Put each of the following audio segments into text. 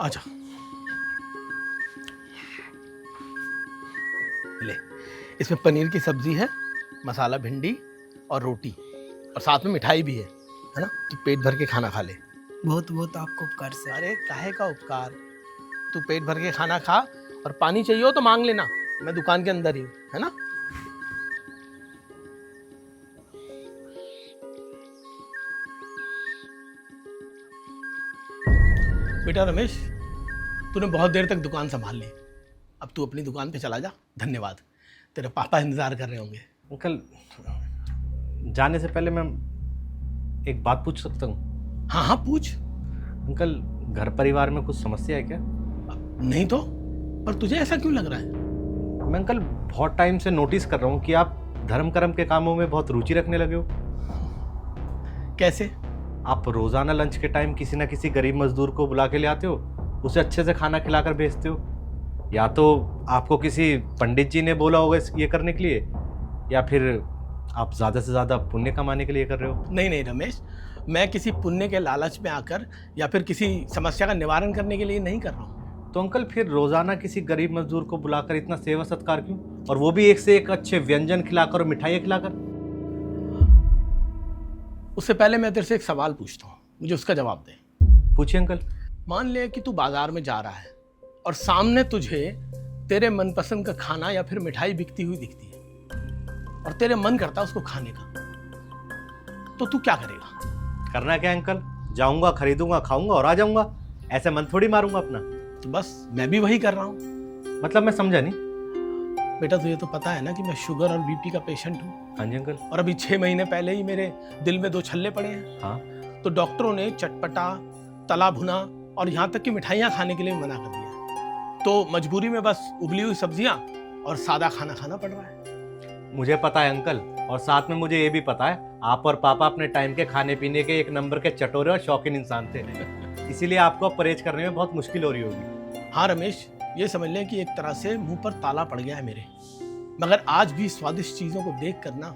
आजा। ले, इसमें पनीर की सब्जी है, मसाला भिंडी और रोटी, और साथ में मिठाई भी है ना? तू पेट भर के खाना खा ले। बहुत बहुत आपको उपकार सर। अरे काहे का उपकार, तू पेट भर के खाना खा, और पानी चाहिए हो तो मांग लेना, मैं दुकान के अंदर ही हूँ, है ना? बेटा रमेश, तूने बहुत देर तक दुकान संभाल ली, अब तू अपनी दुकान पे चला जा। धन्यवाद, तेरे पापा इंतजार कर रहे होंगे। अंकल, जाने से पहले मैं एक बात पूछ सकता हूँ? हाँ हाँ पूछ। अंकल, घर परिवार में कुछ समस्या है क्या? नहीं तो, पर तुझे ऐसा क्यों लग रहा है? मैं अंकल बहुत टाइम से नोटिस कर रहा हूँ कि आप धर्म कर्म के कामों में बहुत रुचि रखने लगे हो। कैसे? आप रोजाना लंच के टाइम किसी ना किसी गरीब मजदूर को बुला के ले आते हो, उसे अच्छे से खाना खिलाकर भेजते हो। या तो आपको किसी पंडित जी ने बोला होगा ये करने के लिए, या फिर आप ज़्यादा से ज़्यादा पुण्य कमाने के लिए कर रहे हो। नहीं नहीं रमेश, मैं किसी पुण्य के लालच में आकर या फिर किसी समस्या का निवारण करने के लिए नहीं कर रहा हूँ। तो अंकल, फिर रोजाना किसी गरीब मजदूर को बुलाकर इतना सेवा सत्कार क्यों, और वो भी एक से एक अच्छे व्यंजन खिलाकर और मिठाइयाँ खिलाकर? उससे पहले मैं तेरे से एक सवाल पूछता हूँ, मुझे उसका जवाब दे। पूछिए अंकल। मान ले कि तू बाजार में जा रहा है और सामने तुझे तेरे मनपसंद का खाना या फिर मिठाई बिकती हुई दिखती है, और तेरे मन करता है उसको खाने का, तो तू क्या करेगा? करना क्या अंकल, जाऊंगा, खरीदूंगा, खाऊंगा और आ जाऊंगा। ऐसे मन थोड़ी मारूंगा अपना। तो बस मैं भी वही कर रहा हूँ। मतलब मैं समझा नहीं। बेटा तुझे तो पता है ना कि मैं शुगर और बीपी का पेशेंट हूँ। हाँ जी अंकल। और अभी 6 महीने पहले ही मेरे दिल में 2 छल्ले पड़े हैं। हाँ। तो डॉक्टरों ने चटपटा, तला भुना और यहाँ तक कि मिठाइयाँ खाने के लिए मना कर दिया। तो मजबूरी में बस उबली हुई सब्जियाँ और सादा खाना खाना पड़ रहा है। मुझे पता है अंकल, और साथ में मुझे ये भी पता है आप और पापा अपने टाइम के खाने पीने के एक नंबर के चटोरे और शौकीन इंसान थे। इसीलिए आपको परहेज करने में बहुत मुश्किल हो रही होगी। हाँ रमेश, ये समझ लें कि एक तरह से मुंह पर ताला पड़ गया है मेरे, मगर आज भी स्वादिष्ट चीजों को देख कर ना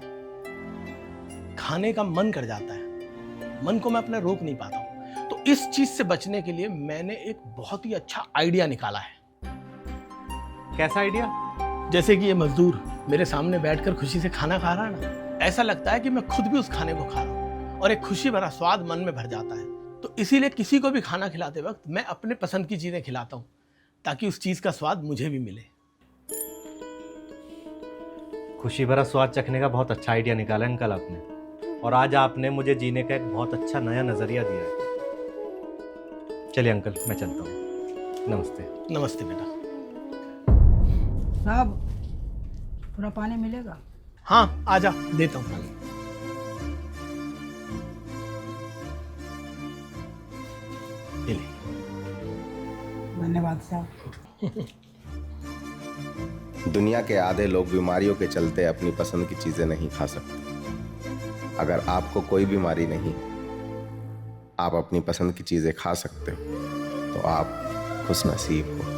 खाने का मन कर जाता है। मन को मैं अपना रोक नहीं पाता हूँ। तो इस चीज से बचने के लिए मैंने एक बहुत ही अच्छा आइडिया निकाला है। कैसा आइडिया? जैसे कि ये मजदूर मेरे सामने बैठकर खुशी से खाना खा रहा है ना, ऐसा लगता है कि मैं खुद भी उस खाने को खा रहा हूँ और एक खुशी भरा स्वाद मन में भर जाता है। तो इसीलिए किसी को भी खाना खिलाते वक्त मैं अपने पसंद की चीजें खिलाता हूँ, ताकि उस चीज का स्वाद मुझे भी मिले। खुशी भरा स्वाद चखने का बहुत अच्छा आइडिया निकाला अंकल आपने, और आज आपने मुझे जीने का एक बहुत अच्छा नया नजरिया दिया है। चलिए अंकल, मैं चलता हूँ। नमस्ते। नमस्ते बेटा। साहब, थोड़ा पानी मिलेगा? हाँ आजा, देता हूँ पानी। ये ले। धन्यवाद साहब। दुनिया के आधे लोग बीमारियों के चलते अपनी पसंद की चीजें नहीं खा सकते। अगर आपको कोई बीमारी नहीं, आप अपनी पसंद की चीजें खा सकते हो, तो आप खुश नसीब हो।